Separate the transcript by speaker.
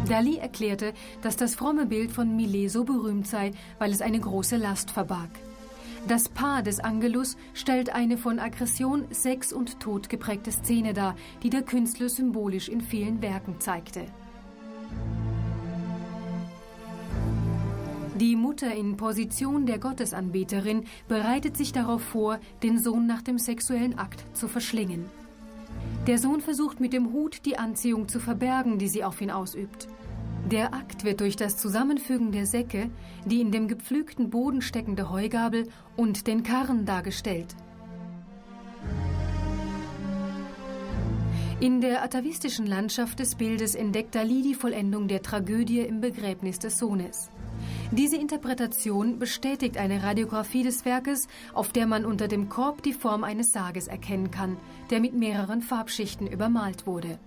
Speaker 1: Dali erklärte, dass das fromme Bild von Millet so berühmt sei, weil es eine große Last verbarg. Das Paar des Angelus stellt eine von Aggression, Sex und Tod geprägte Szene dar, die der Künstler symbolisch in vielen Werken zeigte. Die Mutter in Position der Gottesanbeterin bereitet sich darauf vor, den Sohn nach dem sexuellen Akt zu verschlingen. Der Sohn versucht mit dem Hut die Anziehung zu verbergen, die sie auf ihn ausübt. Der Akt wird durch das Zusammenfügen der Säcke, die in dem gepflügten Boden steckende Heugabel und den Karren dargestellt. In der atavistischen Landschaft des Bildes entdeckt Dali die Vollendung der Tragödie im Begräbnis des Sohnes. Diese Interpretation bestätigt eine Radiographie des Werkes, auf der man unter dem Korb die Form eines Sarges erkennen kann, der mit mehreren Farbschichten übermalt wurde.